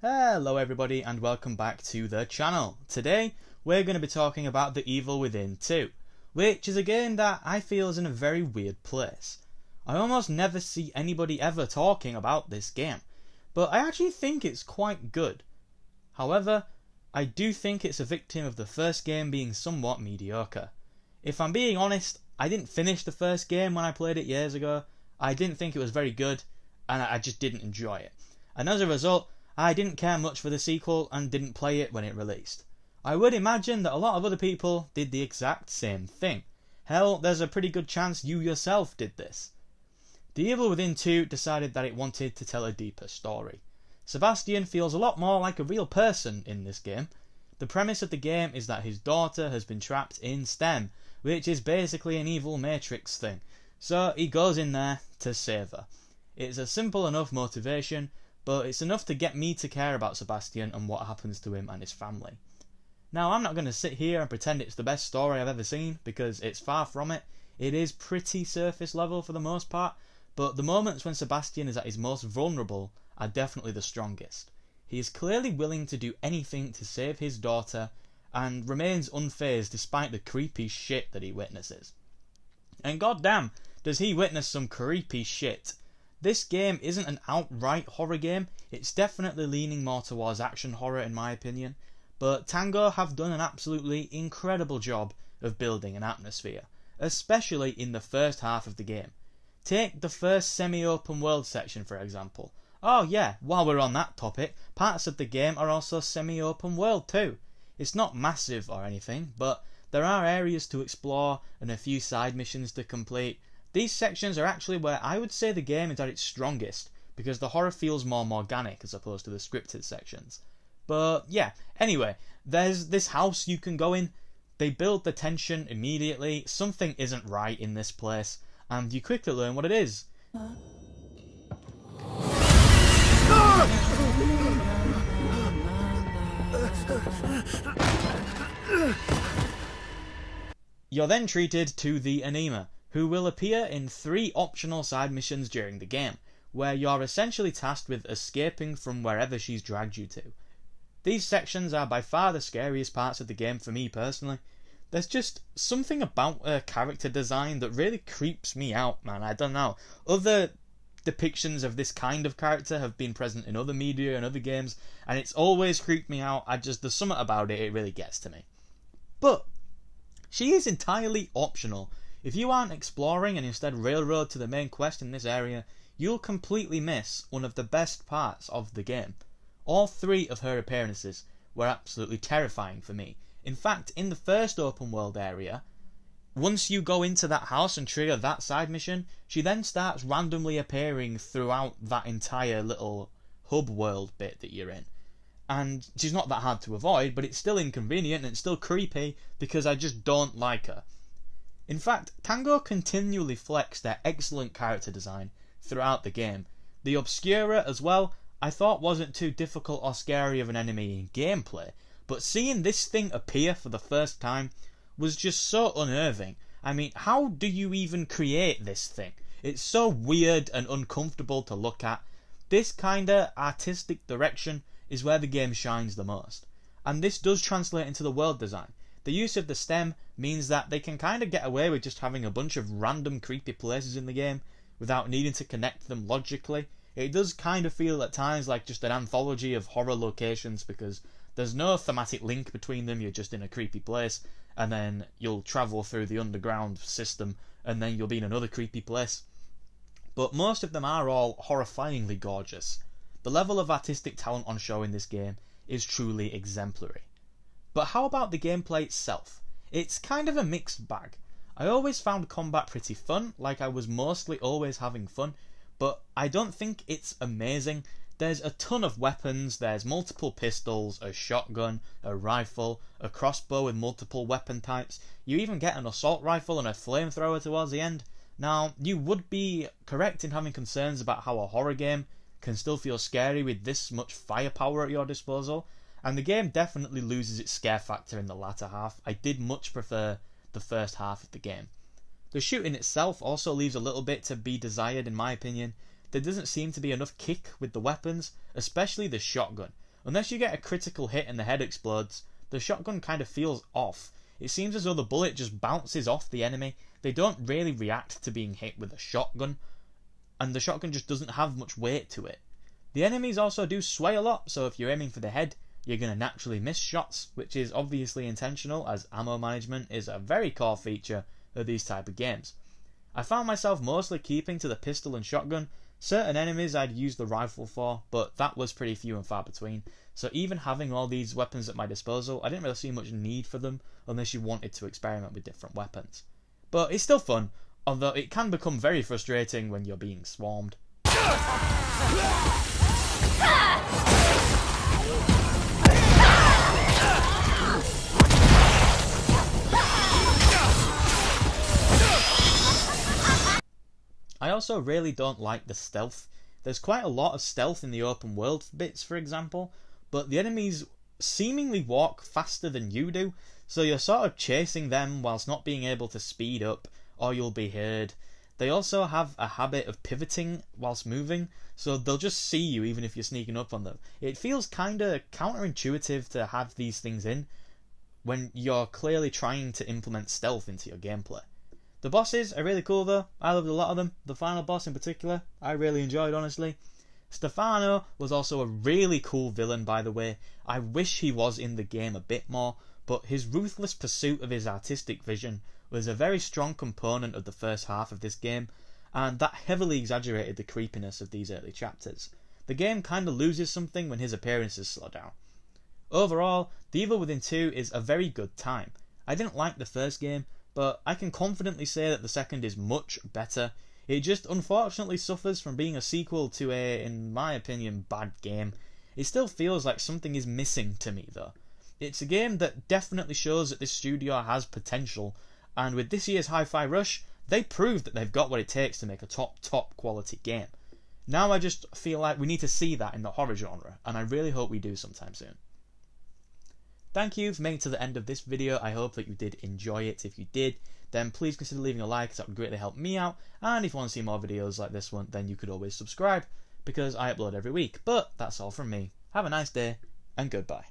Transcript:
Hello everybody and welcome back to the channel. Today we're going to be talking about The Evil Within 2, which is a game that I feel is in a very weird place. I almost never see anybody ever talking about this game, but I actually think it's quite good. However, I do think it's a victim of the first game being somewhat mediocre. If I'm being honest, I didn't finish the first game when I played it years ago. I didn't think it was very good, and I just didn't enjoy it. And as a result, I didn't care much for the sequel and didn't play it when it released. I would imagine that a lot of other people did the exact same thing. Hell, there's a pretty good chance you yourself did this. The Evil Within 2 decided that it wanted to tell a deeper story. Sebastian feels a lot more like a real person in this game. The premise of the game is that his daughter has been trapped in STEM, which is basically an evil Matrix thing, so he goes in there to save her. It's a simple enough motivation, but it's enough to get me to care about Sebastian and what happens to him and his family. Now, I'm not going to sit here and pretend it's the best story I've ever seen, because it's far from it. It is pretty surface level for the most part, but the moments when Sebastian is at his most vulnerable are definitely the strongest. He is clearly willing to do anything to save his daughter, and remains unfazed despite the creepy shit that he witnesses. And goddamn, does he witness some creepy shit. This game isn't an outright horror game, it's definitely leaning more towards action horror in my opinion, but Tango have done an absolutely incredible job of building an atmosphere, especially in the first half of the game. Take the first semi-open world section for example. Oh yeah, while we're on that topic, parts of the game are also semi-open world too. It's not massive or anything, but there are areas to explore and a few side missions to complete. These sections are actually where I would say the game is at its strongest, because the horror feels more organic as opposed to the scripted sections. But yeah, anyway, there's this house you can go in. They build the tension immediately. Something isn't right in this place, and you quickly learn what it is. You're then treated to the Anima, who will appear in 3 optional side missions during the game, where you're essentially tasked with escaping from wherever she's dragged you to. These sections are by far the scariest parts of the game for me personally. There's just something about her character design that really creeps me out, man. I don't know. Other depictions of this kind of character have been present in other media and other games, and it's always creeped me out. There's something about it, it really gets to me. But she is entirely optional. If you aren't exploring and instead railroad to the main quest in this area, you'll completely miss one of the best parts of the game. All 3 of her appearances were absolutely terrifying for me. In fact, in the first open world area, once you go into that house and trigger that side mission, she then starts randomly appearing throughout that entire little hub world bit that you're in. And she's not that hard to avoid, but it's still inconvenient and it's still creepy because I just don't like her. In fact, Tango continually flex their excellent character design throughout the game. The Obscura as well, I thought wasn't too difficult or scary of an enemy in gameplay, but seeing this thing appear for the first time was just so unnerving. I mean, how do you even create this thing? It's so weird and uncomfortable to look at. This kinda artistic direction is where the game shines the most. And this does translate into the world design. The use of the STEM means that they can kind of get away with just having a bunch of random creepy places in the game without needing to connect them logically. It does kind of feel at times like just an anthology of horror locations because there's no thematic link between them. You're just in a creepy place and then you'll travel through the underground system and then you'll be in another creepy place. But most of them are all horrifyingly gorgeous. The level of artistic talent on show in this game is truly exemplary. But how about the gameplay itself? It's kind of a mixed bag. I always found combat pretty fun, like I was mostly always having fun, but I don't think it's amazing. There's a ton of weapons, there's multiple pistols, a shotgun, a rifle, a crossbow with multiple weapon types. You even get an assault rifle and a flamethrower towards the end. Now, you would be correct in having concerns about how a horror game can still feel scary with this much firepower at your disposal, and the game definitely loses its scare factor in the latter half. I did much prefer the first half of the game. The shooting itself also leaves a little bit to be desired in my opinion. There doesn't seem to be enough kick with the weapons, especially the shotgun. Unless you get a critical hit and the head explodes, the shotgun kind of feels off. It seems as though the bullet just bounces off the enemy. They don't really react to being hit with a shotgun, and the shotgun just doesn't have much weight to it. The enemies also do sway a lot, so if you're aiming for the head, you're going to naturally miss shots, which is obviously intentional, as ammo management is a very core feature of these type of games. I found myself mostly keeping to the pistol and shotgun. Certain enemies I'd use the rifle for, but that was pretty few and far between, so even having all these weapons at my disposal, I didn't really see much need for them unless you wanted to experiment with different weapons. But it's still fun, although it can become very frustrating when you're being swarmed. I also really don't like the stealth. There's quite a lot of stealth in the open world bits, for example, but the enemies seemingly walk faster than you do, so you're sort of chasing them whilst not being able to speed up, or you'll be heard. They also have a habit of pivoting whilst moving, so they'll just see you even if you're sneaking up on them. It feels kinda counterintuitive to have these things in when you're clearly trying to implement stealth into your gameplay. The bosses are really cool though. I loved a lot of them. The final boss in particular, I really enjoyed, honestly. Stefano was also a really cool villain, by the way. I wish he was in the game a bit more, but his ruthless pursuit of his artistic vision was a very strong component of the first half of this game, and that heavily exaggerated the creepiness of these early chapters. The game kinda loses something when his appearances slow down. Overall, The Evil Within 2 is a very good time. I didn't like the first game, but I can confidently say that the second is much better. It just unfortunately suffers from being a sequel to a, in my opinion, bad game. It still feels like something is missing to me though. It's a game that definitely shows that this studio has potential, and with this year's Hi-Fi Rush, they proved that they've got what it takes to make a top quality game. Now I just feel like we need to see that in the horror genre, and I really hope we do sometime soon. Thank you for making it to the end of this video. I hope that you did enjoy it. If you did, then please consider leaving a like, as that would greatly help me out. And if you want to see more videos like this one, then you could always subscribe, because I upload every week. But that's all from me. Have a nice day, and goodbye.